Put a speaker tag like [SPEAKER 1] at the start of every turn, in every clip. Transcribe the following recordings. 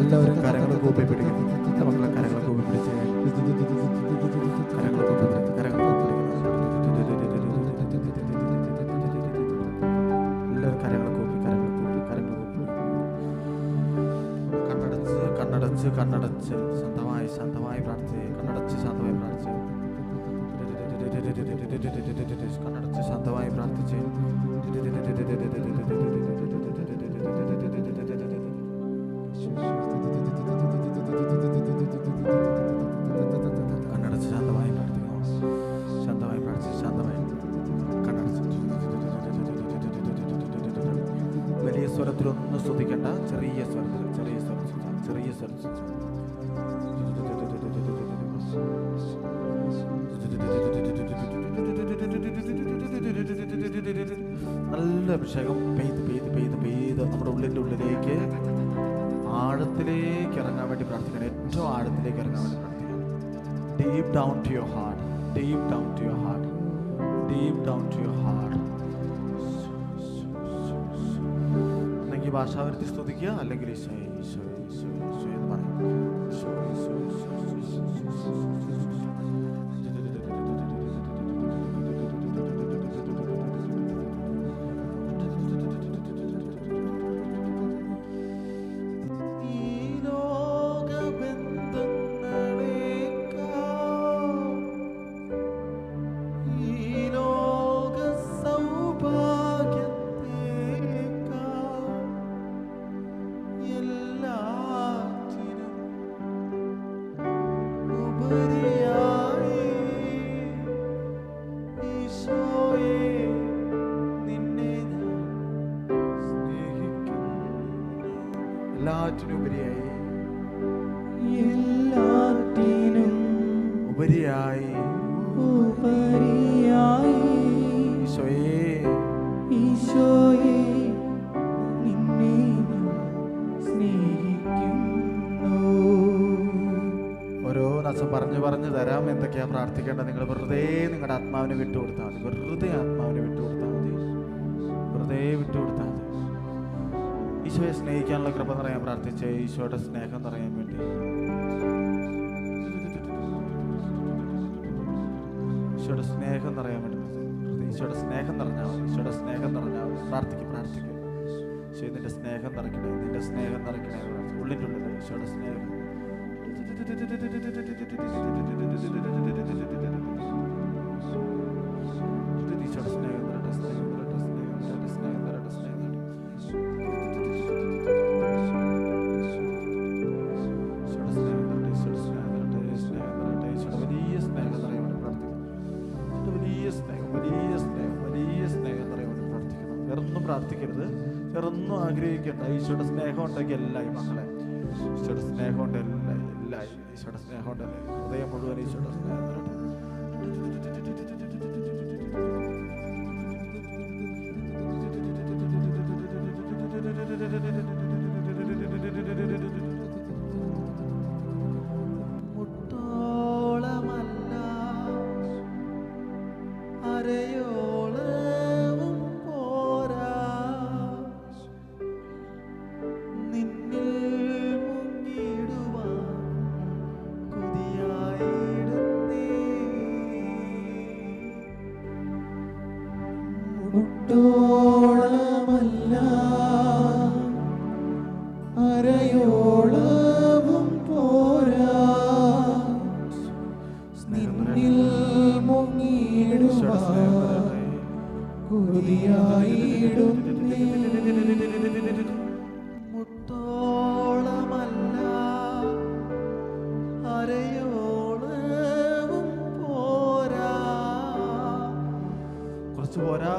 [SPEAKER 1] എല്ലാവരും കരങ്ങൾ കൂപ്പി പിടിക്കുന്നു. മക്കളെ കരങ്ങൾ കൂപ്പി പിടിച്ച് കരങ്ങൾ കൂപ്പി പിടിച്ച് കരങ്ങൾ കൂപ്പി പിടിക്കുന്നു. എല്ലാവരും കരങ്ങൾ കൂപ്പി കരങ്ങൾ കൂപ്പി കരങ്ങൾ കൂപ്പി കണ്ണടച്ച് കണ്ണടച്ച് ശാന്തമായി പ്രാർത്ഥിച്ച് കണ്ണടച്ച് ശാന്തമായി പ്രാർത്ഥിച്ച് കണ്ണടച്ച് ശാന്തമായി പ്രാർത്ഥിച്ച് കണ്ണടച്ച് ശാന്തമായി പ്രാർത്ഥിക്കണം. ശാന്തമായി പ്രാർത്ഥിച്ച് ശാന്തമായി കണ്ണടച്ച് വലിയ സ്വരത്തിലൊന്നും സ്തുതിക്കേണ്ട, ചെറിയ സ്വരത്തിൽ നല്ല അഭിഷേകം പെയ്ത് നമ്മുടെ ഉള്ളിലേക്ക് ആഴത്തിലേക്ക് ഇറങ്ങാൻ വേണ്ടി പ്രാർത്ഥിക്കണം. ഏറ്റവും ആഴത്തിലേക്ക് ഇറങ്ങാൻ വേണ്ടി പ്രാർത്ഥിക്കണം. Deep down to your heart, deep down to your heart, deep down to your heart. അല്ലെങ്കിൽ ഭാഷാവരുത്തി സ്തുതിക്കുക, അല്ലെങ്കിൽ ഈശോ ഈശോ ഈശോ ഈശോ എന്ന് പറയും. ഈശോ ഈശോ ഈശോ പറഞ്ഞു തരാം എന്തൊക്കെയാ പ്രാർത്ഥിക്കേണ്ടത്. നിങ്ങൾ വെറുതെ നിങ്ങളുടെ ആത്മാവിനെ വിട്ടുകൊടുത്താൽ മതി. വെറുതെ ആത്മാവിനെ വിട്ടുകൊടുത്താൽ മതി. വെറുതെ വിട്ടുകൊടുത്താൽ മതി. ഈശോയെ സ്നേഹിക്കാനുള്ള കൃപ നിറയാൻ പ്രാർത്ഥിച്ച് ഈശോയുടെ സ്നേഹം നിറയാൻ വേണ്ടി ഈശോയുടെ സ്നേഹം നിറയാൻ വേണ്ടി ഈശോയുടെ സ്നേഹം നിറഞ്ഞാൽ മതി. ഈശോയുടെ സ്നേഹം നിറഞ്ഞാൽ മതി. പ്രാർത്ഥിക്കും ഈശോ നിന്റെ സ്നേഹം നിറയ്ക്കണേ, നിന്റെ സ്നേഹം നിറയ്ക്കണേ. ഉള്ളിൻ്റെ ഉള്ളിൽ ഈശോയുടെ സ്നേഹം പ്രാർത്ഥിക്കരുത്, വേറൊന്നും ആഗ്രഹിക്കണ്ട. ഈശോയുടെ സ്നേഹം ഉണ്ടെങ്കിൽ എല്ലായി മക്കളെ, ഈശോയുടെ സ്നേഹം ഉണ്ട് എല്ലായി, ഈശോയുടെ സ്നേഹം ഉണ്ടല്ലേ. ഹൃദയം മുഴുവൻ ഈശോയുടെ സ്നേഹം തരട്ടെ. മുട്ടോളമല്ല അരയോളവും പോരാ, നിന്നിൽ മുങ്ങിടുവാൻ കൊതിയായിടുന്നേ. മുട്ടോളമല്ല അരയോളവും പോരാ, നിന്നിൽ മുങ്ങിടുവാൻ കൊതിയായിടുന്നേ. മുട്ടോളമല്ല അരയോളവും പോരാ, കുറച്ച് പോരാ.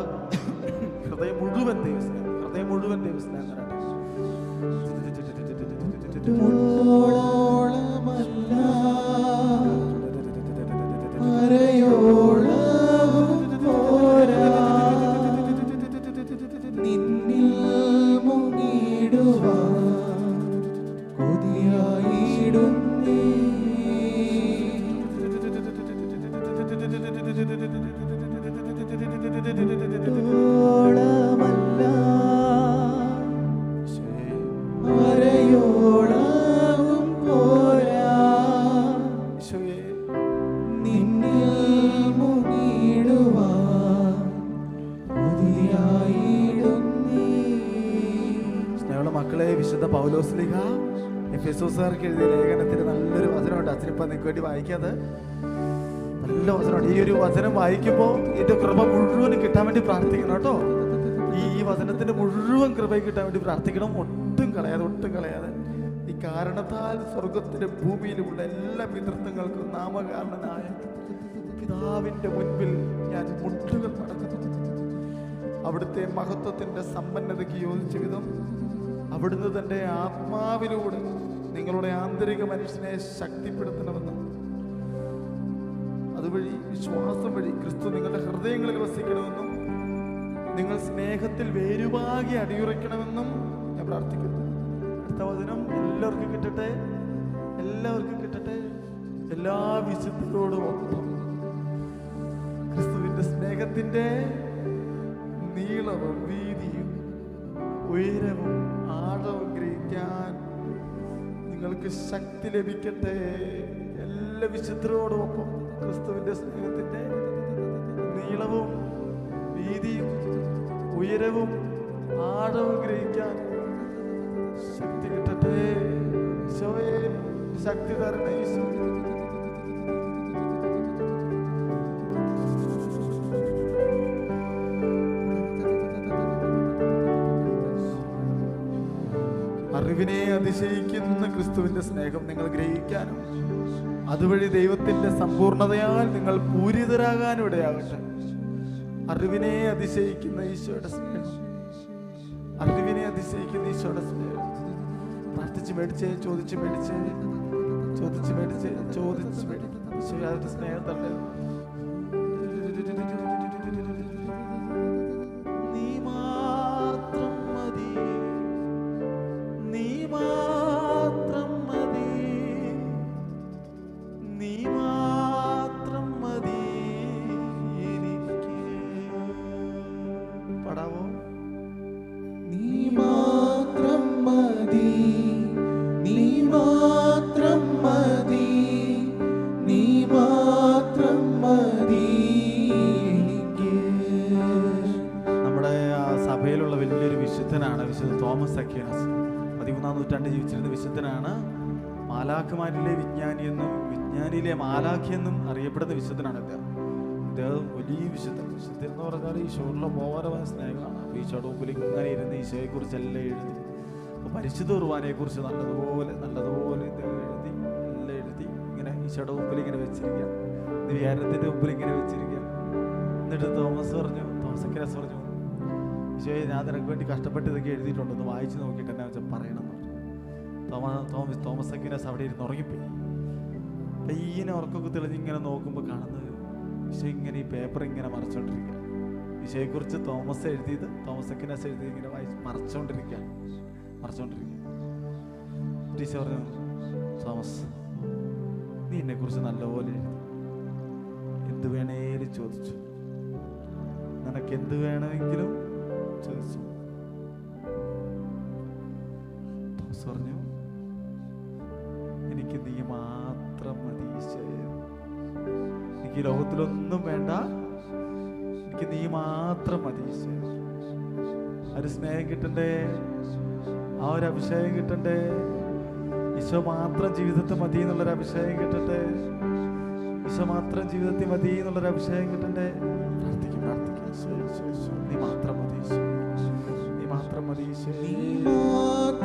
[SPEAKER 1] ഹൃദയം മുഴുവൻ ദൈവസ്നേഹം, ഹൃദയം മുഴുവൻ ദൈവസ്നേഹം തരട്ടെ. മുട്ടോളമല്ല അരയോളവും പോരാ, നിന്നിൽ മുങ്ങിടുവാൻ കൊതിയായിടുന്നേ. മുട്ടോളമല്ല അരയോളവും മക്കളെ, വിശുദ്ധ പൗലോസ്ലീഹ എഫെസോസുകാർക്ക് എഴുതിയ ലേഖനത്തിന് നല്ലൊരു വചനമുണ്ട്. അച്ഛനിപ്പം നിങ്ങൾക്ക് വേണ്ടി വായിക്കാതെ നല്ല വചനമുണ്ട്. ഈ ഒരു വചനം വായിക്കുമ്പോൾ ഇതിൻ്റെ കൃപ മുഴുവൻ കിട്ടാൻ വേണ്ടി പ്രാർത്ഥിക്കണം കേട്ടോ. ഈ വചനത്തിൻ്റെ മുഴുവൻ കൃപ കിട്ടാൻ വേണ്ടി പ്രാർത്ഥിക്കണം. ഒട്ടും കളയാതെ. ഈ കാരണത്താൽ സ്വർഗത്തിലെ ഭൂമിയിലുമുള്ള എല്ലാ പിതൃത്വങ്ങൾക്കും നാമകാരണനായ പിതാവിൻ്റെ മുൻപിൽ ഞാൻ മുട്ടുകൾ മടക്കുന്നു. അവിടുത്തെ മഹത്വത്തിൻ്റെ സമ്പന്നതയ്ക്ക് യോജിച്ച വിധം അവിടുന്ന് തൻ്റെ ആത്മാവിലൂടെ നിങ്ങളുടെ ആന്തരിക മനുഷ്യനെ ശക്തിപ്പെടുത്തണമെന്നും അതുവഴി വിശ്വാസം വഴി ക്രിസ്തു നിങ്ങളുടെ ഹൃദയങ്ങളിൽ വസിക്കണമെന്നും നിങ്ങൾ സ്നേഹത്തിൽ വേരുവാകി അടിയുറയ്ക്കണമെന്നും ഞാൻ പ്രാർത്ഥിക്കുന്നു. അടുത്ത വചനം എല്ലാവർക്കും കിട്ടട്ടെ. എല്ലാ വിശുദ്ധരോടും ഒപ്പം ക്രിസ്തുവിന്റെ സ്നേഹത്തിന്റെ നീളവും വീതിയും ഉയരവും ആഴവും ഗ്രഹിക്കാൻ നിങ്ങൾക്ക് ശക്തി ലഭിക്കട്ടെ. എല്ലാ വിശുദ്ധരോടൊപ്പം ക്രിസ്തുവിന്റെ സ്നേഹത്തിന്റെ നീളവും വീതിയും ഉയരവും ആഴവും ഗ്രഹിക്കാൻ ശക്തി കിട്ടട്ടെ. ഈശോയെ ശക്തി തരണേ. ഈശോ അറിവിനെ അതിശയിക്കുന്ന ക്രിസ്തുവിന്റെ സ്നേഹം നിങ്ങൾ ഗ്രഹിക്കാനും അതുവഴി ദൈവത്തിന്റെ സമ്പൂർണതയാൽ നിങ്ങൾ പൂരിതരാകാനും ഇടയാകട്ടെ. അറിവിനെ അതിശയിക്കുന്ന ഈശോയുടെ സ്നേഹം, പ്രാർത്ഥിച്ച് മേടിച്ചേ, ചോദിച്ച് മേടിച്ച് ഈശോ യാതൊരു സ്നേഹം തന്നെ. മാലാഖമാരിലെ വിജ്ഞാനിയിലെ മാലാഖി എന്നും അറിയപ്പെടുന്ന വിശുദ്ധനാണ് ഇദ്ദേഹം. വലിയ വിശുദ്ധൻ എന്ന് പറഞ്ഞാൽ ഈശോയുള്ള മോഹനമായ സ്നേഹമാണ്. അപ്പോൾ ഈശോയുടെ മുമ്പിൽ ഇങ്ങനെ ഇരുന്ന് ഈശോയെക്കുറിച്ചെല്ലാം എഴുതി, അപ്പോൾ പരിശുദ്ധ കുർബാനയെക്കുറിച്ച് നല്ലതുപോലെ എല്ലാം എഴുതി ഇങ്ങനെ ഈശോയുടെ മുമ്പിൽ ഇങ്ങനെ വെച്ചിരിക്കുക, വികാരത്തിൻ്റെ മുമ്പിൽ ഇങ്ങനെ വെച്ചിരിക്കുക. എന്നിട്ട് തോമസ് പറഞ്ഞു, ഈശോയെ ഞാൻ നിനക്ക് വേണ്ടി കഷ്ടപ്പെട്ട് ഇതൊക്കെ എഴുതിയിട്ടുണ്ടെന്ന് വായിച്ച് നോക്കിയിട്ട് എന്നാ വെച്ചാൽ പറയണം എന്ന് പറഞ്ഞു. തോമസ് അക്വീനാസ് അവിടെ ഇരുന്ന് ഉറങ്ങിപ്പോയി. പയ്യനെ ഉറക്കമൊക്കെ തെളിഞ്ഞ് ഇങ്ങനെ നോക്കുമ്പോൾ കാണുന്നത് ഈശോ ഇങ്ങനെ ഈ പേപ്പർ ഇങ്ങനെ മറച്ചുകൊണ്ടിരിക്കുക. ഈശോയെക്കുറിച്ച് തോമസ് അക്വീനാസ് എഴുതി ഇങ്ങനെ മറച്ചുകൊണ്ടിരിക്കുക. ഈശോ പറഞ്ഞു, തോമസ് നീ എന്നെക്കുറിച്ച് നല്ലപോലെ എഴുതി, എന്ത് വേണേലും ചോദിച്ചു, നിനക്ക് എന്ത് വേണമെങ്കിലും ചോദിച്ചു. തോമസ് പറഞ്ഞു, എനിക്ക് നീ മാത്രം മതി ഈശോയെ, എനിക്ക് ലോകത്തിലൊന്നും വേണ്ട, എനിക്ക് നീ മാത്രം മതി ഈശോയെ. ആ ഒരു സ്നേഹം കിട്ടണ്ടേ, ആ ഒരു അഭിഷേകം കിട്ടണ്ടേ, ഈശോ മാത്രം ജീവിതത്തെ മതി എന്നുള്ളൊരു അഭിഷേകം കിട്ടട്ടെ, ഈശോ മാത്രം ജീവിതത്തിൽ മതി എന്നുള്ളൊരു അഭിഷേകം കിട്ടണ്ടേ. പ്രാർത്ഥിക്കും. നീ മാത്രം മതി ഈശോ, നീ മാത്രം മതി ഈശോ,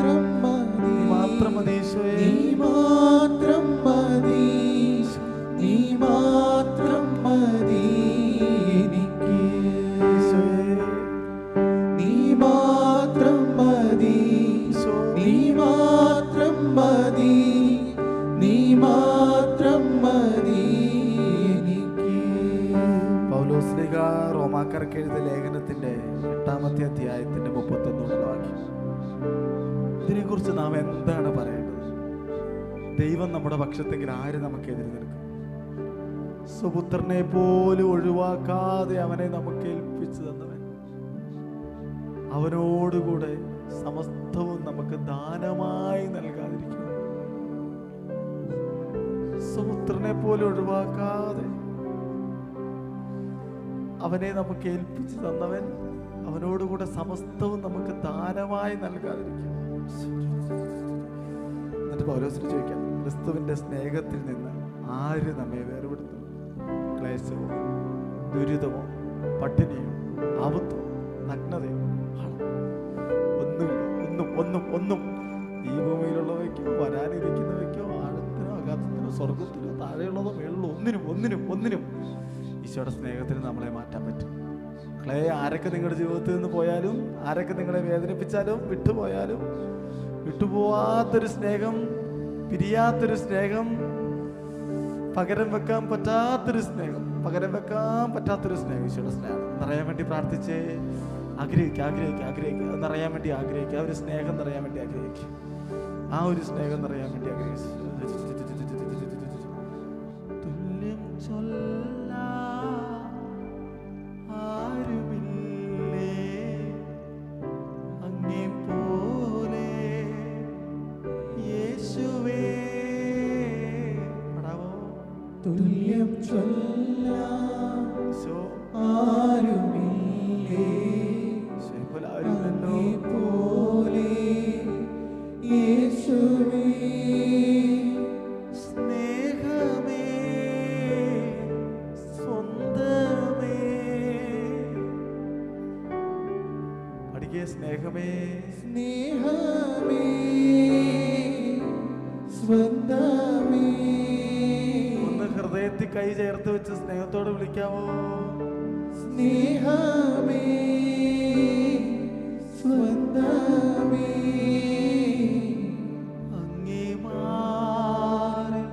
[SPEAKER 1] നീ മാത്രം മതി ഈശോയെ, നീ മാത്രം മതി, നീ മാത്രം മതി എനിക്ക് ഈശോയെ, നീ മാത്രം മതി, നീ മാത്രം മതി, നീ മാത്രം മതി എനിക്ക്. പൗലോസ്ലീഹ റോമാക്കാർക്ക് എഴുതിയ ലേഖനത്തിന്റെ 8-ാമത്തെ അധ്യായത്തിന്റെ 31 വാക്യം. ഇതിനെക്കുറിച്ച് നാം എന്താണ് പറയേണ്ടത്? ദൈവം നമ്മുടെ പക്ഷത്തെങ്കിൽ ആര് നമുക്കെതിരെ നിൽക്കും? സുപുത്രനെ പോലും ഒഴിവാക്കാതെ അവനെ നമുക്ക് ഏൽപ്പിച്ചു തന്നവൻ, അവനോടുകൂടെ സമസ്തവും നമുക്ക് ദാനമായി നൽകാതിരിക്കും. സുപുത്രനെ പോലും ഒഴിവാക്കാതെ അവനെ നമുക്ക് ഏൽപ്പിച്ചു തന്നവൻ, അവനോടുകൂടെ സമസ്തവും നമുക്ക് ദാനമായി നൽകാതിരിക്കും. എന്നിട്ട് പൗലോസിന് ചോദിക്കാം, ക്രിസ്തുവിന്റെ സ്നേഹത്തിൽ നിന്ന് ആര് നമ്മെ വേർപെടുത്തും? ക്ലേശമോ, ദുരിതമോ, പട്ടിണിയോ, ആപത്തോ, നഗ്നതയോ? ഒന്നുമില്ല. ഒന്നും ഒന്നും ഒന്നും ഈ ഭൂമിയിലുള്ളവയ്ക്കോ വരാനിരിക്കുന്നവയ്ക്കോ ആഴത്തിനോ അഗാധത്തിനോ സ്വർഗത്തിനോ താഴെയുള്ളതോ മേളുള്ളതോ ഒന്നിനും ഈശോയുടെ സ്നേഹത്തിന് നമ്മളെ മാറ്റാൻ പറ്റും. ആരൊക്കെ നിങ്ങളുടെ ജീവിതത്തിൽ നിന്ന് പോയാലും, ആരൊക്കെ നിങ്ങളെ വേദനിപ്പിച്ചാലും, വിട്ടുപോയാലും, വിട്ടുപോവാത്തൊരു സ്നേഹം, പിരിയാത്തൊരു സ്നേഹം, പകരം വെക്കാൻ പറ്റാത്തൊരു സ്നേഹം ഈശോയുടെ സ്നേഹം നിറയാൻ വേണ്ടി പ്രാർത്ഥിച്ച് ആഗ്രഹിക്കുക. നിറയാൻ വേണ്ടി ആഗ്രഹിക്കുക. ആ ഒരു സ്നേഹം നിറയാൻ വേണ്ടി ആഗ്രഹിക്കുക. ആ ഒരു സ്നേഹം നിറയാൻ വേണ്ടി ആഗ്രഹിച്ചു. തുല്യം ആരുമില്ലേ അങ്ങേ പോലെ യേശുവേ. തുല്യം ആരുമില്ലേ അങ്ങേ പോലെ യേശുവേ. സ്നേഹമേ സ്വന്തമേ, പഠിക്കേ. സ്നേഹമേ സ്വന്തമേ. ഒന്ന് ഹൃദയത്തിൽ കൈ ചേർത്ത് വെച്ച് സ്നേഹത്തോട് വിളിക്കാവോ? സ്നേഹമേ സ്വന്തമേ. അങ്ങേ മാറിൽ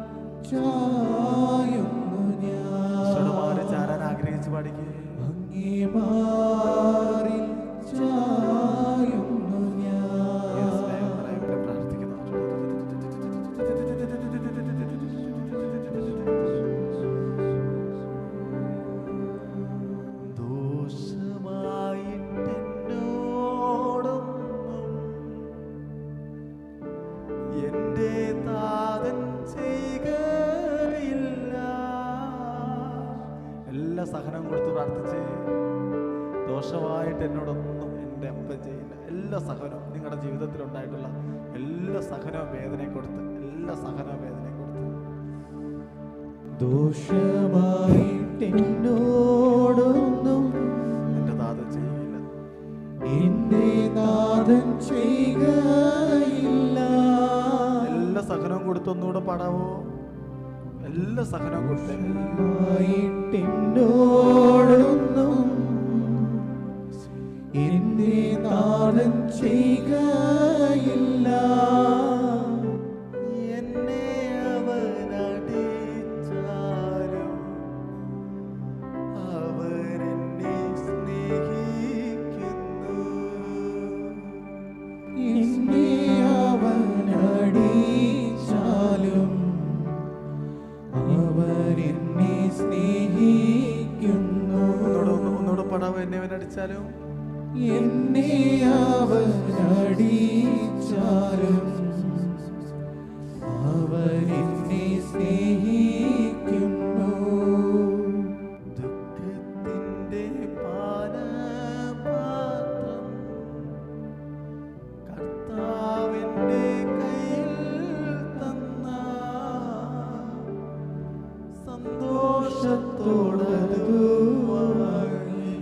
[SPEAKER 1] ചായുന്നു ഞാൻ. മാറി ചാരാൻ ആഗ്രഹിച്ച് പാടിക്കേ. അങ്ങേ മാറിൽ ചായുന്നു ഞാൻ. പ്രാർത്ഥിക്കുന്നു. സഹനം കൊടുത്ത് പ്രാർത്ഥിച്ച്, ദോഷമായിട്ട് എന്നോടൊന്നും എൻ്റെ അപ്പൻ ചെയ്യില്ല. എല്ലാ സഹനവും നിങ്ങളുടെ ജീവിതത്തിൽ ഉണ്ടായിട്ടുള്ള എല്ലാ സഹനവും വേദനയെ കൊടുത്ത് ദോഷമായിട്ട് എന്നോടൊന്നും എൻ്റെ നാഥൻ ചെയ്യില്ല. എൻ്റെ നാഥൻ ചെയ്യുകയില്ല. എല്ലാ സഹനവും കൊടുത്തൊന്നുകൂടെ പാടാവോ? എല്ലാ സഹനവും കൊടുത്തെന്നോടൊന്നും എന്റെ നാഥൻ ചെയ്യുകയില്ല. എന്നെ അവനടിച്ചാലും അവരെന്നെ സ്നേഹിക്കുന്നു. എന്നെ അവനടിച്ചാലും അവരെന്നെ സ്നേഹിക്കുന്നു. ഒന്നുകൂടെ പടാവ്. എന്നെ അവനടിച്ചാലും എന്നെ അവനടിച്ചാലും അവരെന്നെ സ്നേഹിക്കുന്നു. ദുഃഖത്തിന്റെ പാനപാത്രം കർത്താവിന്റെ കയ്യിൽ തന്ന സന്തോഷത്തോടതു വാങ്ങി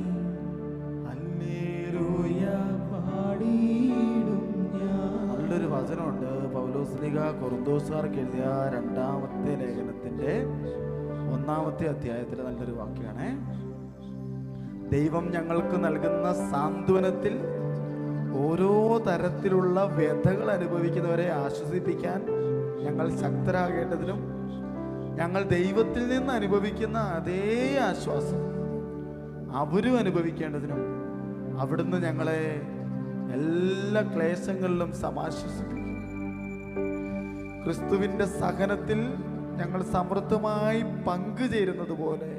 [SPEAKER 1] ഹല്ലേലൂയ പാടിയിടും ഞാൻ. നല്ലൊരു വചനമുണ്ട്. പൗലോസ്ലീഹ കൊറിന്തോസുകാർക്ക് എഴുതിയ 2-ാമത്തെ ലേഖനത്തിന്റെ 1-ാമത്തെ അധ്യായത്തിലെ നല്ലൊരു വാക്യമാണ്. ദൈവം ഞങ്ങൾക്ക് നൽകുന്ന സാന്ത്വനത്തിൽ ഓരോ തരത്തിലുള്ള വ്യഥകൾ അനുഭവിക്കുന്നവരെ ആശ്വസിപ്പിക്കാൻ ഞങ്ങൾ ശക്തരാകേണ്ടതിനും ഞങ്ങൾ ദൈവത്തിൽ നിന്ന് അനുഭവിക്കുന്ന അതേ ആശ്വാസം അവരും അനുഭവിക്കേണ്ടതിനും അവിടുന്ന് ഞങ്ങളെ എല്ലാ ക്ലേശങ്ങളിലും സമാശ്വസിപ്പിക്കും. ക്രിസ്തുവിന്റെ സഹനത്തിൽ ഞങ്ങൾ സമൃദ്ധമായി പങ്കുചേരുന്നത് പോലെ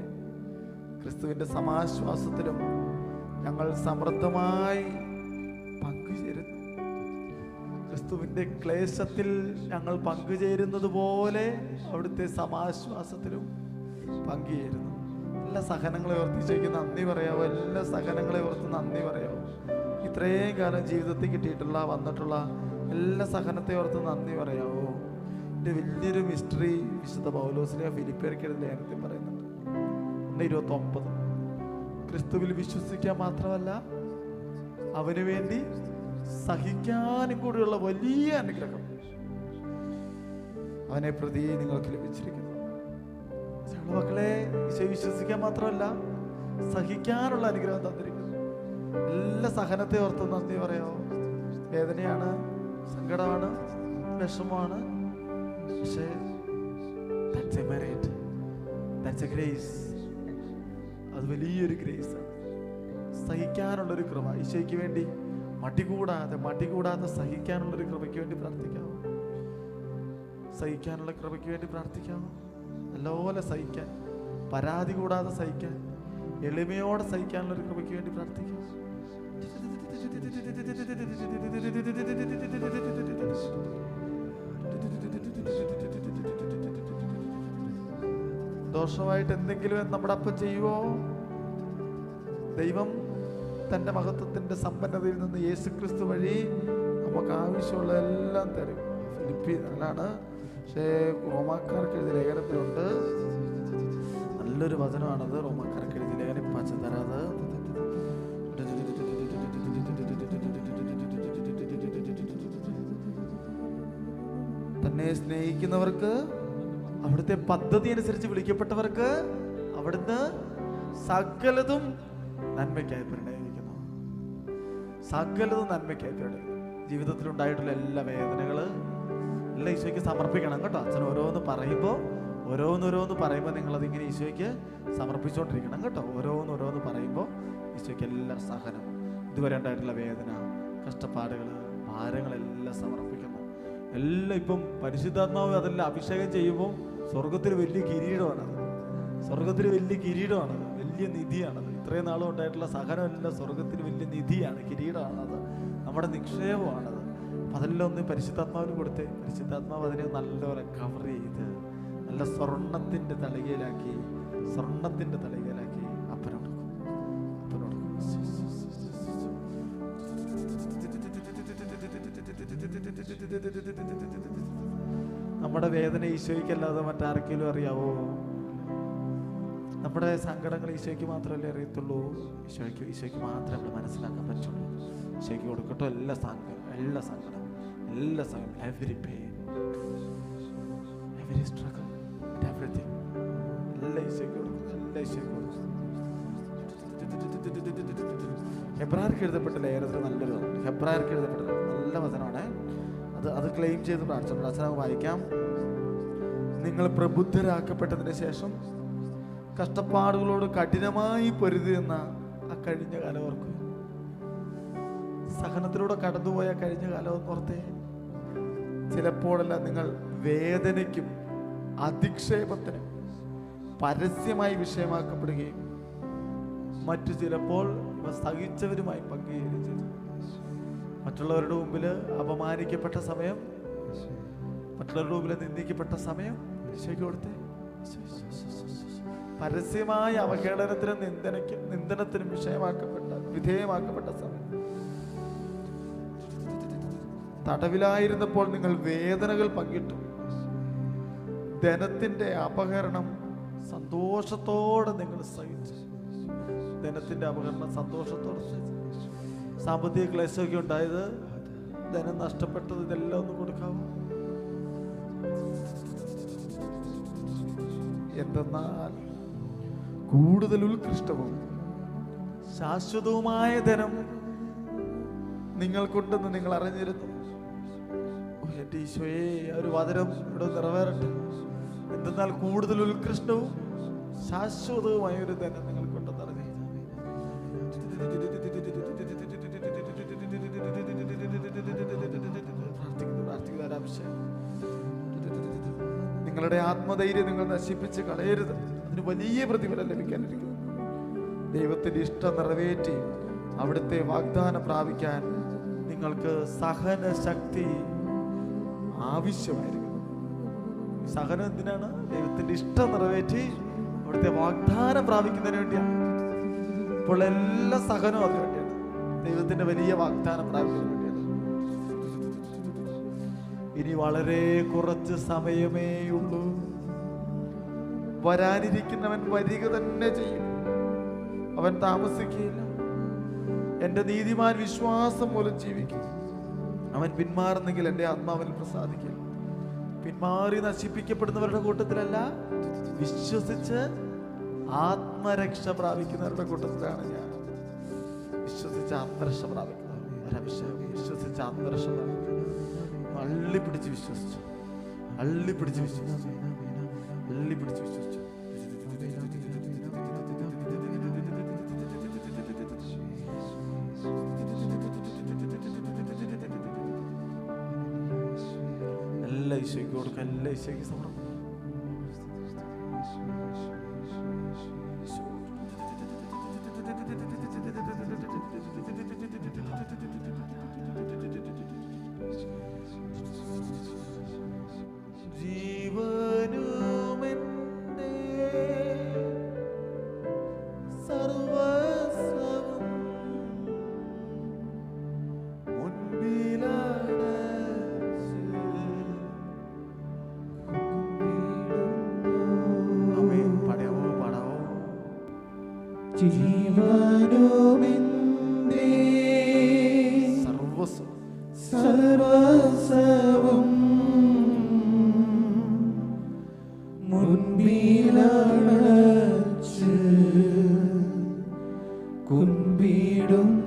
[SPEAKER 1] ക്രിസ്തുവിന്റെ സമാശ്വാസത്തിലും ഞങ്ങൾ സമൃദ്ധമായി പങ്കുചേരുന്നു. ക്രിസ്തുവിന്റെ ക്ലേശത്തിൽ ഞങ്ങൾ പങ്കുചേരുന്നത് പോലെ അവിടുത്തെ സമാശ്വാസത്തിലും പങ്കുചേരുന്നു. എല്ലാ സഹനങ്ങളെ ഓർത്ത് ഈശോയ്ക്ക് നന്ദി പറയാവോ? എല്ലാ സഹനങ്ങളെ ഓർത്ത് നന്ദി പറയാവോ? ഇത്രയും കാലം ജീവിതത്തിൽ കിട്ടിയിട്ടുള്ള വന്നിട്ടുള്ള എല്ലാ സഹനത്തെ ഓർത്ത് നന്ദി പറയാമോ? എൻ്റെ വലിയൊരു മിസ്റ്ററി വിശുദ്ധ പൗലോസിനെ ഫിലിപ്പിയർക്ക് എഴുതിയ ലേഖനത്തിൽ പറയുന്നുണ്ട്. 1:29 ക്രിസ്തുവിൽ വിശ്വസിക്കാൻ മാത്രമല്ല അവന് വേണ്ടി സഹിക്കാനും കൂടിയുള്ള വലിയ അനുഗ്രഹം അവനെ പ്രതി നിങ്ങൾക്ക് ലഭിച്ചിരിക്കുന്നു. മക്കളെ, ഈശോ വിശ്വസിക്കാൻ മാത്രമല്ല സഹിക്കാനുള്ള അനുഗ്രഹം തന്നിരിക്കുന്നു. എല്ലാ സഹനത്തെ ഓർത്ത് നന്ദി പറയാമോ? വേദനയാണ്, സങ്കടമാണ്, വിഷമമാണ്, പക്ഷേ that's a merit, that's a grace. അത് വലിയൊരു ഗ്രേസാണ്. സഹിക്കാനുള്ളൊരു കൃപ, ഈശോയ്ക്ക് വേണ്ടി മടി കൂടാതെ സഹിക്കാനുള്ളൊരു കൃപയ്ക്ക് വേണ്ടി പ്രാർത്ഥിക്കാമോ? സഹിക്കാനുള്ള കൃപയ്ക്ക് വേണ്ടി പ്രാർത്ഥിക്കാമോ? നല്ലപോലെ സഹിക്കാൻ, പരാതി കൂടാതെ സഹിക്കാൻ, എളിമയോടെ സഹിക്കാനുള്ളൊരു കൃപയ്ക്ക് വേണ്ടി പ്രാർത്ഥിക്കാം. ദോഷമായിട്ട് എന്തെങ്കിലും നമ്മുടെ അപ്പം ചെയ്യുവോ? ദൈവം തൻ്റെ മഹത്വത്തിൻ്റെ സമ്പന്നതയിൽ നിന്ന് യേശുക്രിസ്തു വഴി നമുക്ക് ആവശ്യമുള്ള എല്ലാം തരും. ഫിലിപ്പി നല്ലതാണ്, പക്ഷേ റോമാക്കാർക്ക് എഴുതിയ ലേഖനത്തിലുണ്ട് നല്ലൊരു വചനമാണത്. റോമാക്കാർക്ക് എഴുതിയ ലേഖനം പാച്ച തരാത്. തന്നെ സ്നേഹിക്കുന്നവർക്ക്, അവിടുത്തെ പദ്ധതി അനുസരിച്ച് വിളിക്കപ്പെട്ടവർക്ക് അവിടുന്ന് സകലതും നന്മയ്ക്കായി പരിണമിക്കുന്നു. സകലതും നന്മയ്ക്കായി പരിണമിക്കുന്നു. ജീവിതത്തിലുണ്ടായിട്ടുള്ള എല്ലാ വേദനകള് എല്ലാം ഈശോയ്ക്ക് സമർപ്പിക്കണം കേട്ടോ. അച്ഛൻ ഓരോന്ന് പറയുമ്പോൾ നിങ്ങളതിങ്ങനെ ഈശോയ്ക്ക് സമർപ്പിച്ചുകൊണ്ടിരിക്കണം കേട്ടോ. ഓരോന്ന് പറയുമ്പോൾ ഈശോയ്ക്ക് എല്ലാ സഹനം, ഇതുവരെ ഉണ്ടായിട്ടുള്ള വേദന, കഷ്ടപ്പാടുകൾ, ഭാരങ്ങളെല്ലാം സമർപ്പിക്കണം. എല്ലാം ഇപ്പം പരിശുദ്ധാത്മാവ് അതെല്ലാം അഭിഷേകം ചെയ്യുമ്പോൾ സ്വർഗത്തിൽ വലിയ കിരീടമാണത്. വലിയ നിധിയാണത്. ഇത്രയും നാളും ഉണ്ടായിട്ടുള്ള സഹനമെല്ലാം സ്വർഗത്തിന് വലിയ നിധിയാണ്, കിരീടമാണത്, നമ്മുടെ നിക്ഷേപമാണത്. അപ്പം അതെല്ലാം ഒന്ന് പരിശുദ്ധാത്മാവിന് കൊടുത്തേ. പരിശുദ്ധാത്മാവ് അതിനെ നല്ലപോലെ കവർ ചെയ്ത് നല്ല സ്വർണത്തിൻ്റെ തളികയിലാക്കി അപ്പനോട് നമ്മുടെ വേദന ഈശോയ്ക്കല്ലാതെ മറ്റാർക്കെങ്കിലും അറിയാവോ? നമ്മുടെ സങ്കടങ്ങൾ ഈശോയ്ക്ക് മാത്രമല്ലേ അറിയത്തുള്ളൂ. ഈശോയ്ക്ക് മാത്രമേ നമ്മൾ മനസ്സിലാക്കാൻ പറ്റുള്ളൂ. ഈശോയ്ക്ക് കൊടുക്കട്ടോ എല്ലാ സങ്കടം, every pain, every struggle, everything എല്ലാം ഈശോയ്ക്ക് കൊടുക്കും. ഹെബ്രായർക്ക് എഴുതപ്പെട്ട ലേഖനത്തിൽ നല്ലൊരു നല്ല വചനമാണ്. അത് ക്ലെയിം ചെയ്ത് പ്രാർത്ഥന വായിക്കാം. നിങ്ങൾ പ്രബുദ്ധരാക്കപ്പെട്ടതിന് ശേഷം കഷ്ടപ്പാടുകളോട് കഠിനമായി പൊരുതിയെന്ന ആ കഴിഞ്ഞ കാലം ഓർക്കുക. സഹനത്തിലൂടെ കടന്നുപോയ കഴിഞ്ഞ കാലം ഓർത്തേ. ചിലപ്പോഴെല്ലാം നിങ്ങൾ വേദനയ്ക്കും അധിക്ഷേപത്തിനും പരസ്യമായി വിഷയമാക്കപ്പെടുകയും മറ്റു ചിലപ്പോൾ ഇവ സഹിച്ചവരുമായി പങ്കുചേരുകയും ചെയ്തു. മറ്റുള്ളവരുടെ മുമ്പിൽ അപമാനിക്കപ്പെട്ട സമയം, മറ്റുള്ളവരുടെ മുമ്പിൽ നിന്ദിക്കപ്പെട്ട സമയം ഈശോയ്ക്ക് കൊടുത്തേ. പരസ്യമായ അവഹേളനത്തിനും നിന്ദനത്തിനും വിധേയമാക്കപ്പെട്ട സമയം. തടവിലായിരുന്നപ്പോൾ നിങ്ങൾ വേദനകൾ പങ്കിട്ടു. ധനത്തിന്റെ അപഹരണം സന്തോഷത്തോടെ നിങ്ങൾ സഹിച്ചു. സാമ്പത്തിക ക്ലേശമൊക്കെ ഉണ്ടായത്, ധനം നഷ്ടപ്പെട്ടത്, ഇതെല്ലാം ഒന്ന് കൊടുക്കാമോ? എന്തെന്നാൽ കൂടുതൽ ഉത്കൃഷ്ടവും ശാശ്വതവുമായ ധനം നിങ്ങൾക്കുണ്ടെന്ന് നിങ്ങൾ അറിഞ്ഞിരുന്നു. എൻ്റെ ഈശോയെ, ഒരു വചനം ഇവിടെ നിറവേറട്ടെ. എന്തെന്നാൽ കൂടുതൽ ഉത്കൃഷ്ടവും ശാശ്വതവുമായ ഒരു ധനം നിങ്ങൾക്കുണ്ടെന്ന് അറിഞ്ഞു. നിങ്ങളുടെ ആത്മധൈര്യം നിങ്ങൾ നശിപ്പിച്ച് കളയരുത്. അതിന് വലിയ പ്രതിഫലം ലഭിക്കാനിരിക്കുന്നു. ദൈവത്തിന്റെ ഇഷ്ടം നിറവേറ്റി അവിടുത്തെ വാഗ്ദാനം പ്രാപിക്കാൻ നിങ്ങൾക്ക് സഹന ശക്തി ആവശ്യമായിരിക്കുന്നു. സഹനം എന്തിനാണ്? ദൈവത്തിന്റെ ഇഷ്ടം നിറവേറ്റി അവിടുത്തെ വാഗ്ദാനം പ്രാപിക്കുന്നതിന് വേണ്ടിയാണ്. ഇപ്പോൾ എല്ലാ സഹനവും അതിനു വേണ്ടിയാണ്. ദൈവത്തിന്റെ വലിയ വാഗ്ദാനം പ്രാപിക്കാൻ വേണ്ടിയാണ്. ഇനി വളരെ കുറച്ച് സമയമേ ഉള്ളൂ. വരാനിരിക്കുന്നവൻ വരിക തന്നെ ചെയ്യും. അവൻ താമസിക്കുകയില്ല. എന്റെ നീതിമാൻ വിശ്വാസം മൂലം ജീവിക്കും. അവൻ പിന്മാറുന്നെങ്കിൽ എന്റെ ആത്മാവിൽ പ്രസാദിക്കും. പിന്മാറി നശിപ്പിക്കപ്പെടുന്നവരുടെ കൂട്ടത്തിലല്ല, വിശ്വസിച്ച് ആത്മരക്ഷ പ്രാപിക്കുന്നവരുടെ കൂട്ടത്തിലാണ് ഞാൻ. വിശ്വസിച്ച് ആത്മരക്ഷ പ്രാപിക്കുന്നവർ, വിശ്വസിച്ച് ആത്മരക്ഷ പ്രാപിക്കുന്നു. അള്ളിപ്പിടിച്ച് വിശ്വസിച്ചു, അള്ളിപ്പിടിച്ച് വിശ്വസിച്ചു, അള്ളിപ്പിടിച്ച് വിശ്വസിച്ചു. എല്ലാ ഈശോയ്ക്ക് കൊടുക്കുക, എല്ലാ ഈശോയ്ക്ക് സമർപ്പിക്കും.
[SPEAKER 2] സർവസവും മുൻപിലടച്ച് കുമ്പിടുന്നു.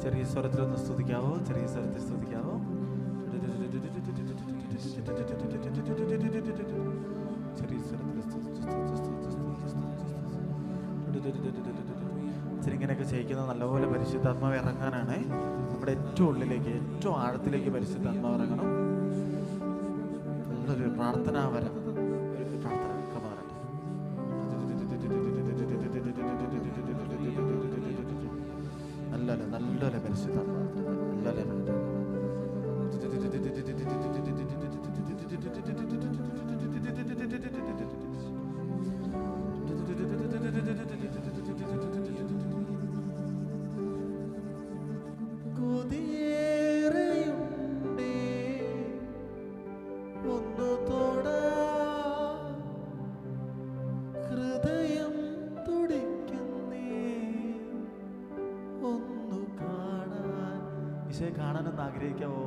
[SPEAKER 1] ചെറിയ സ്വരത്തിലൊന്ന് സ്തുതിക്കാവോ? ചെറിയ സ്വരത്തിൽ സ്തുതിക്കാവോ? ചെറിയ സ്വരത്തിൽ ഇങ്ങനെയൊക്കെ ചെയ്യിക്കുന്നത് നല്ലപോലെ പരിശുദ്ധാത്മാവ് ഇറങ്ങാനാണ്. നമ്മുടെ ഏറ്റവും ഉള്ളിലേക്ക്, ഏറ്റവും ആഴത്തിലേക്ക് പരിശുദ്ധാത്മാവ് ഇറങ്ങണം. നല്ലൊരു പ്രാർത്ഥനാവരം, ഒരു പ്രാർത്ഥന നല്ലൊരു പരിശുദ്ധാത്മാവ്, നല്ലൊരു ഈശോയെ കാണാനൊന്ന് ആഗ്രഹിക്കാവോ?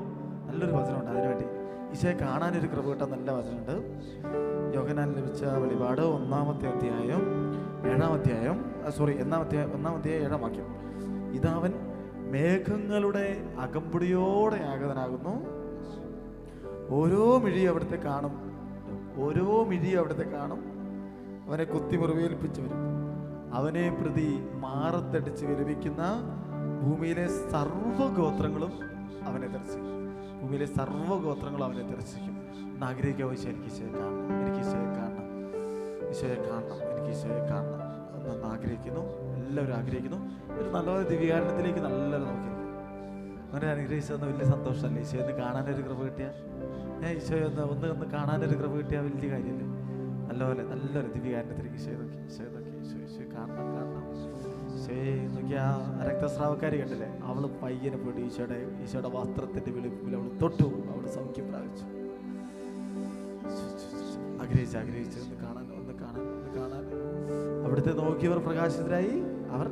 [SPEAKER 1] നല്ലൊരു വചനമുണ്ട് അതിനുവേണ്ടി. ഈശോയെ കാണാനൊരു കൃപ കിട്ടാൻ നല്ല വചനമുണ്ട്. യോഹന്നാൻ ലഭിച്ച വെളിപാട് 1-ാമത്തെ അധ്യായം 7 വാക്യം. ഇതവൻ മേഘങ്ങളുടെ അകമ്പടിയോടെ ആഗതനാകുന്നു. ഓരോ മിഴിയും അവിടുത്തെ കാണും, ഓരോ മിഴിയും അവിടുത്തെ കാണും. അവനെ കുത്തി മുറിവേൽപ്പിച്ചു വരും. അവനെ പ്രതി മാറത്തടിച്ച് വിലപിക്കുന്ന ഭൂമിയിലെ സർവ്വഗോത്രങ്ങളും അവനെ ദർശിക്കും. ഭൂമിയിലെ സർവ്വഗോത്രങ്ങളും അവനെ ദർശിക്കും. ഒന്ന് ആഗ്രഹിക്കാവോ? എനിക്ക് ഈശോയെ കാണണം, എനിക്ക് ഈശോയെ കാണണം, ഈശോയെ കാണണം, എനിക്ക് ഈശോയെ കാണണം എന്നൊന്ന് ആഗ്രഹിക്കുന്നു. എല്ലാവരും ആഗ്രഹിക്കുന്നു. ഒരു നല്ലൊരു ദിവ്യകാരണത്തിലേക്ക് നല്ലൊരു നോക്കിയിരിക്കും. അങ്ങനെ അനുഗ്രഹിച്ചതെന്ന് വലിയ സന്തോഷമല്ലേ? ഈശോയെ കാണാനൊരു കൃപ കിട്ടിയാൽ, ഈശോയെ ഒന്ന് കാണാനൊരു കൃപ കിട്ടിയാൽ വലിയ കാര്യമല്ലേ? നല്ലപോലെ നല്ലൊരു ദിവ്യകാരണത്തിലേക്ക് ഈശോയെ നോക്കി, ഈശോയെ നോക്കി, ഈശോയെ കാണണം, കാണണം. ഈശോയെ നോക്കി. ആ രക്തസ്രാവക്കാരി കണ്ടില്ലേ? അവള് പയ്യനെ പോയിട്ട് ഈശോയുടെ വസ്ത്രത്തിന്റെ വെളുപ്പിൽ അവൾ തൊട്ടു, അവൾ സൗഖ്യം പ്രാപിച്ചു. ആഗ്രഹിച്ച് ഒന്ന് കാണാൻ, ഒന്ന് കാണാൻ, ഒന്ന് കാണാൻ. അവിടുത്തെ നോക്കിയവർ പ്രകാശിതരായി, അവർ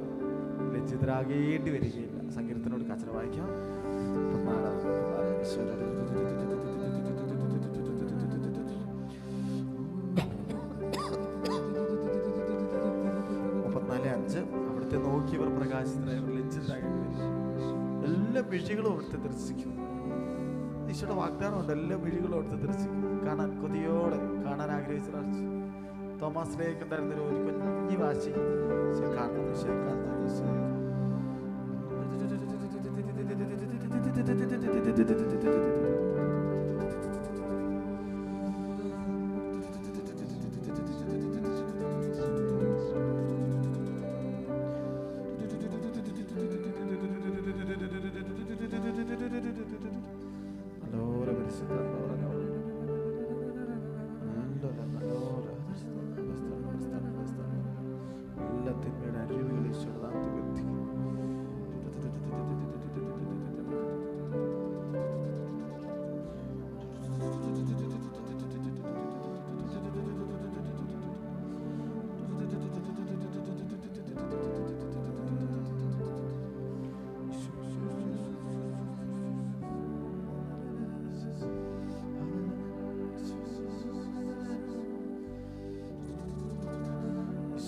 [SPEAKER 1] ലജ്ജിതരാകേണ്ടി വരികയില്ല. സങ്കീർത്തനോട് കച്ചറ വായിക്കാം. 34:5 അവിടുത്തെ നോക്കിയവർ പ്രകാശിതരായി, അവർ ലജ്ജിതരാകേണ്ടി വരില്ല. എല്ലാ മിഴികളും അവിടുത്തെ ദർശിക്കും. ഈശോയുടെ വാഗ്ദാനമുണ്ട്, എല്ലാ മിഴികളും അവിടുത്തെ ദർശിക്കും. കാണാൻ കൊതിയോടെ, കാണാൻ ആഗ്രഹിച്ച തോമസിലേക്ക് ഉണ്ടായിരുന്ന ഒരു കുഞ്ഞി വാശി. കാണണം, ഈശോയെ കാണണം, ഈശോയെ.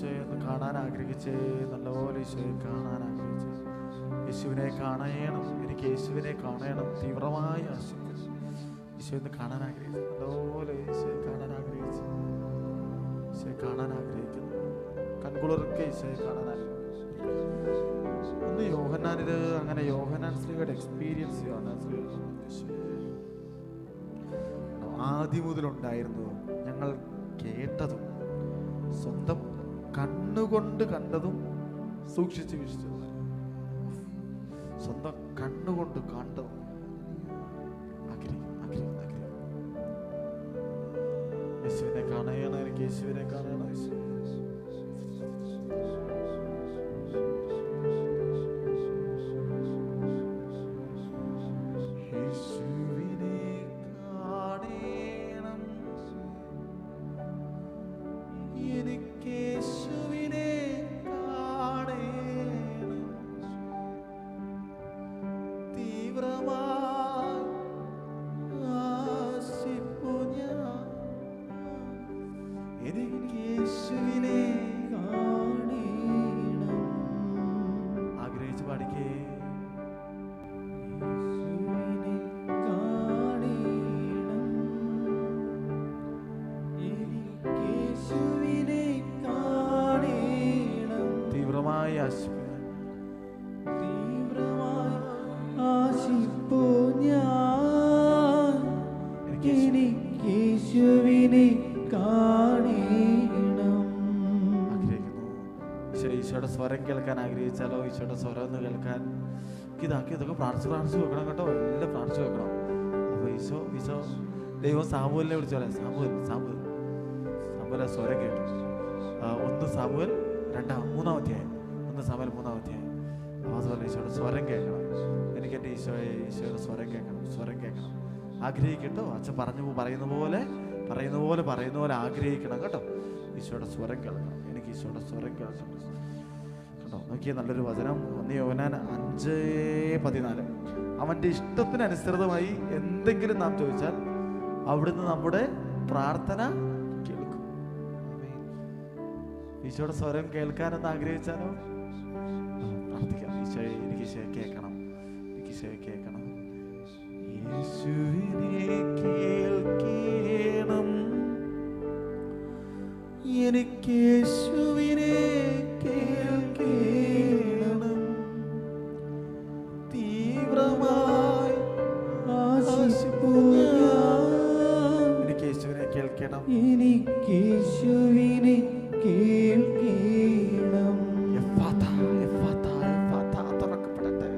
[SPEAKER 1] ഈശോയെ ഒന്ന് കാണാൻ ആഗ്രഹിച്ചേ, നല്ലപോലെ ഈശോയെ കാണാൻ ആഗ്രഹിച്ചേ. യേശുവിനെ കാണണം, എനിക്ക് യേശുവിനെ കാണണം, തീവ്രമായി ആശിക്കുന്നു. ഈശോയെ ഒന്ന് കാണാൻ ആഗ്രഹിച്ചു, നല്ലപോലെ ഈശോയെ കാണാൻ ആഗ്രഹിച്ചു. ഈശോയെ കാണാൻ ആഗ്രഹിക്കുന്നു, കൺകുളിർക്കെ ഈശോയെ കാണാൻ ആഗ്രഹിക്കുന്നു. ഒന്ന് യോഹന്നാനിത് അങ്ങനെ യോഹന്നാൻ സ്ത്രീയുടെ എക്സ്പീരിയൻസ് ആദ്യം മുതലുണ്ടായിരുന്നു. ഞങ്ങൾ കേട്ടതും സ്വന്തം കണ്ണുകൊണ്ട് കണ്ടതും സൂക്ഷിച്ച് വീക്ഷിച്ചതും, സ്വന്തം കണ്ണുകൊണ്ട് കണ്ടതും യേശുവിനെ കാണണം, എനിക്ക് യേശുവിനെ കാണണം. ഈശോയുടെ സ്വരം കേൾക്കാൻ ആഗ്രഹിച്ചാലോ, ഈശോയുടെ സ്വരം ഒന്ന് കേൾക്കാൻ ഇതൊക്കെ പ്രാർത്ഥിച്ച് വെക്കണം കേട്ടോ, എല്ലാം പ്രാർത്ഥിച്ച് വെക്കണം. അപ്പൊ ഈശോ ദൈവം സാമുവേലിനെ വിളിച്ചോളെ, സാമുവേൽ സ്വരം കേട്ടു. 1 സാമുവേൽ 3-ാം അധ്യായം, 1 സാമുവേൽ 3-ാം അധ്യായം. അതുപോലെ ഈശോയുടെ സ്വരം കേൾക്കണം. എനിക്ക് എൻ്റെ ഈശോയുടെ സ്വരം കേൾക്കണം ആഗ്രഹിക്കട്ടോ. അച്ഛൻ പറയുന്ന പോലെ ആഗ്രഹിക്കണം കേട്ടോ. ഈശോയുടെ സ്വരം കേൾക്കണം, എനിക്ക് ഈശോയുടെ സ്വരം കേൾക്കണം കേട്ടോ. നോക്കിയ നല്ലൊരു വചനം, 1 യോഹന്നാൻ 5:14. അവൻ്റെ ഇഷ്ടത്തിനനുസൃതമായി എന്തെങ്കിലും നാം ചോദിച്ചാൽ അവിടുന്ന് നമ്മുടെ പ്രാർത്ഥന കേൾക്കും. ഈശോയുടെ സ്വരം കേൾക്കാനെന്ന് ആഗ്രഹിച്ചാലോ പ്രാർത്ഥിക്കാം. എനിക്ക് ഈശോയെ കേൾക്കണം, യേശുവിനെ കേൾക്കണം, എനിക്ക് യേശുവിനെ കേൾക്കണം, തീവ്രമായി ആശിപ്പൂ ഞാൻ. എനിക്ക് യേശുവിനെ കേൾക്കണം, എനിക്ക് യേശുവിനെ കേൾക്കണം. തുറക്കപ്പെടട്ടെ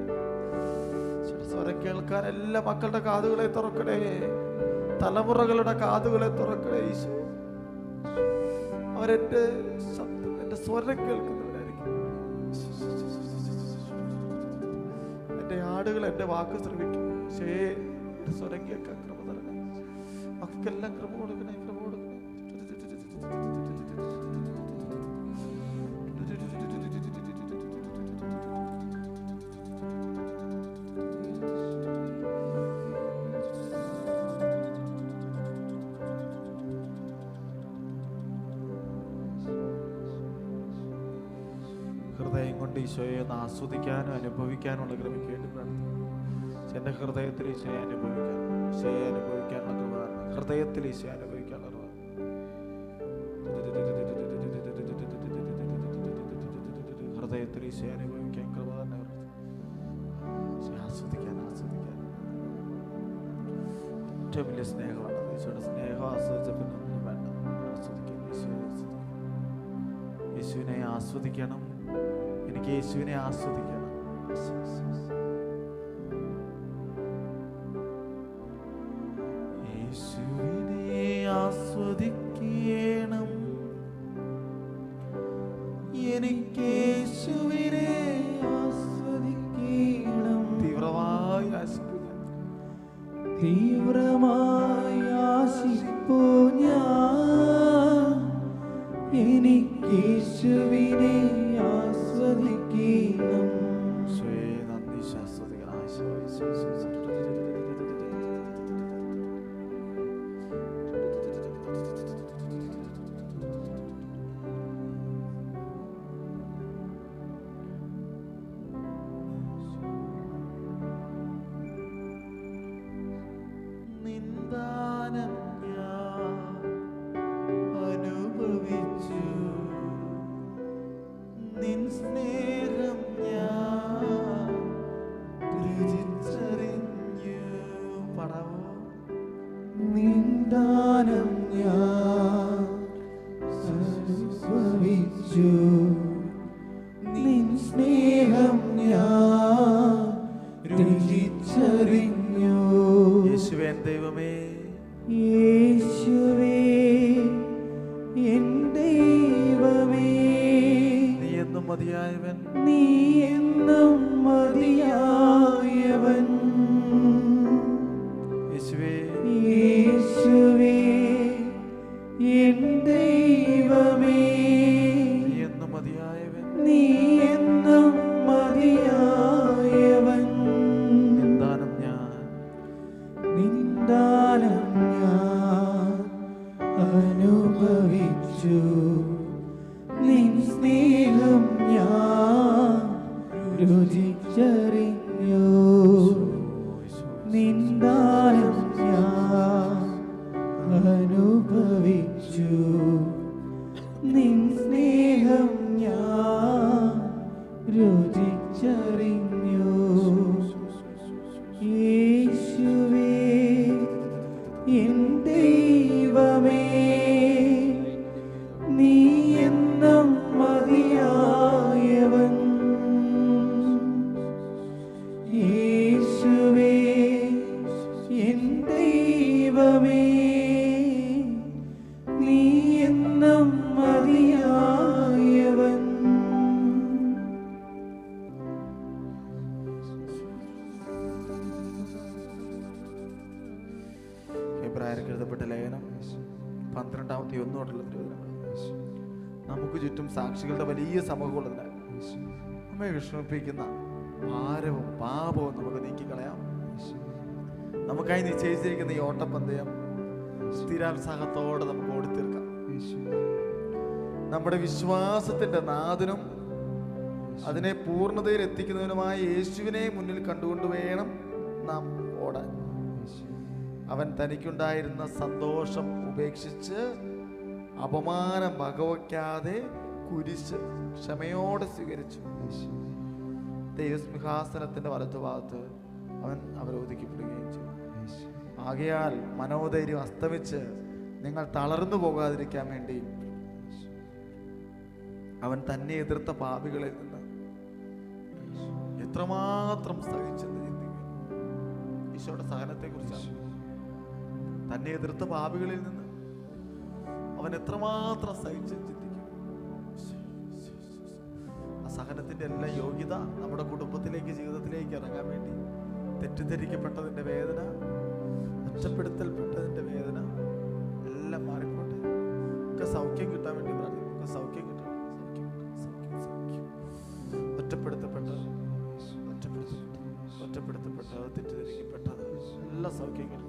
[SPEAKER 1] സ്വരം കേൾക്കാൻ എല്ലാ മക്കളുടെ കാതുകളെ തുറക്കണേ, തലമുറകളുടെ കാതുകളെ തുറക്കണേ ഈശോ. അവരെന്റെ ശബ്ദം, എന്റെ സ്വരം കേൾക്കുന്നവരായിരിക്കും. എന്റെ ആടുകൾ എന്റെ വാക്ക് ശ്രമിക്കും. സ്വരം കേൾക്കാൻ കൃപ തരണേ, മക്കൾക്കെല്ലാം കൃപ കൊടുക്കണേ. ഹൃദയം കൊണ്ട് ഈശോയെ ഒന്ന് ആസ്വദിക്കാനും അനുഭവിക്കാനുള്ള കൃപയ്ക്ക് വേണ്ടി പ്രാർത്ഥിക്കുന്നു. എൻ്റെ ഹൃദയത്തിൽ ഈശോയെ അനുഭവിക്കാനുള്ള കൃപ, ഹൃദയത്തിൽ ഈശോയെ അനുഭവിക്കാനുള്ള കൃപ. ഹൃദയത്തിൽ ഈശോയെ അനുഭവിക്കാൻ കൃപ തന്നെ, ആസ്വദിക്കാൻ ഏറ്റവും വലിയ സ്നേഹമാണ്. ഈശോയുടെ സ്നേഹം ആസ്വദിച്ച പിന്നെ ഒന്നും വേണ്ട. യേശുവിനെ ആസ്വദിക്കണം, എനിക്ക് യേശുവിനെ ആസ്വദിക്കണം. യേശുവിനെ ആസ്വദിക്കണം, എനിക്ക് യേശുവിനെ ആസ്വദിക്കണം. തീവ്രമായി ആശിപ്പൂ ഞാൻ, എനിക്ക് യേശുവിനെ ആസ്വദിക്കണം. നന്ദി ആസ്വദിക്കണം.
[SPEAKER 2] അനുഭവിച്ചു. നിൻ സ്നേഹം ഞാൻ രുചിച്ചറിഞ്ഞു.
[SPEAKER 1] യേശുവേ ദൈവമേ,
[SPEAKER 2] യേശുവേ എൻ ദൈവമേ,
[SPEAKER 1] നീ എന്നും മതിയായവൻ,
[SPEAKER 2] നീ എന്നും മതിയായവൻ.
[SPEAKER 1] യേശുവേ,
[SPEAKER 2] യേശുവേ എൻ ദൈവമേ,
[SPEAKER 1] നീ എന്നും മതിയായവൻ,
[SPEAKER 2] നീ എന്നും മതിയായവൻ.
[SPEAKER 1] നിന്ദാനം ഞാൻ
[SPEAKER 2] അനുഭവിച്ചു. നിൻ സ്നേഹം ഞാൻ രുചിച്ചറിഞ്ഞു. നിന്ദാനം ഞാൻ അനുഭവിച്ചു. നിൻ സ്നേഹം ഞാൻ രുചിച്ചറിഞ്ഞു. യേശുവേ എൻ ദൈവമേ, നീ എന്നും മതിയായവൻ. യേശുവേ എൻ ദൈവമേ, നീ എന്നും മതിയായവൻ.
[SPEAKER 1] എബ്രായർക്ക് എഴുതപ്പെട്ട ലേഖനം 12:1 നമുക്ക് ചുറ്റും സാക്ഷികളുടെ വലിയ സമൂഹമുള്ളതിനാൽ നമ്മെ വിഷമിപ്പിക്കുന്ന ഭാരവും പാപവും നമുക്ക് നീക്കിക്കളയാം. നമുക്കായി നിശ്ചയിച്ചിരിക്കുന്ന ഈ ഓട്ടപ്പന്തയം സ്ഥിരോത്സാഹത്തോടെ നമുക്ക് ഓടിത്തീർക്കാം. നമ്മുടെ വിശ്വാസത്തിന്റെ നാഥനും അതിനെ പൂർണ്ണതയിൽ എത്തിക്കുന്നതിനുമായ യേശുവിനെ മുന്നിൽ കണ്ടുകൊണ്ട് വേണം നാം ഓടാൻ. അവൻ തനിക്കുണ്ടായിരുന്ന സന്തോഷം ഉപേക്ഷിച്ച് അപമാനം വകവയ്ക്കാതെ കുരിശ് ക്ഷമയോടെ സ്വീകരിച്ചു. ദൈവസിംഹാസനത്തിന്റെ വലതുഭാഗത്ത് അവൻ അവരോധിക്കപ്പെടുകയും ചെയ്തു. ആകയാൽ മനോധൈര്യം അസ്തമിച്ച് നിങ്ങൾ തളർന്നു പോകാതിരിക്കാൻ വേണ്ടി അവൻ തന്നെ എതിർത്ത പാപികളിൽ നിന്ന് എത്രമാത്രം സഹിച്ചെന്ന് ചിന്തിക്കും. ഈശോയുടെ സഹനത്തെ കുറിച്ചാണ്. തന്നെ എതിർത്ത പാപികളിൽ നിന്ന് അവൻ എത്രമാത്രം സഹിച്ചെന്ന് ചിന്തിക്കും. ആ സഹനത്തിന്റെ എല്ലാ യോഗ്യത നമ്മുടെ കുടുംബത്തിലേക്ക്, ജീവിതത്തിലേക്ക് ഇറങ്ങാൻ വേണ്ടി തെറ്റിദ്ധരിക്കപ്പെട്ടതിന്റെ വേദന, ഒറ്റപ്പെടുത്തൽപ്പെട്ടതിന്റെ വേദന എല്ലാം മാറിപ്പോട്ടെ. ഒക്കെ സൗഖ്യം കിട്ടാൻ വേണ്ടി പ്രാർത്ഥിക്കും. ഒക്കെ സൗഖ്യം കിട്ടണം. ഒറ്റപ്പെടുത്തപ്പെട്ടത്, തെറ്റിദ്ധരിക്കപ്പെട്ടത് എല്ലാ സൗഖ്യം കിട്ടണം.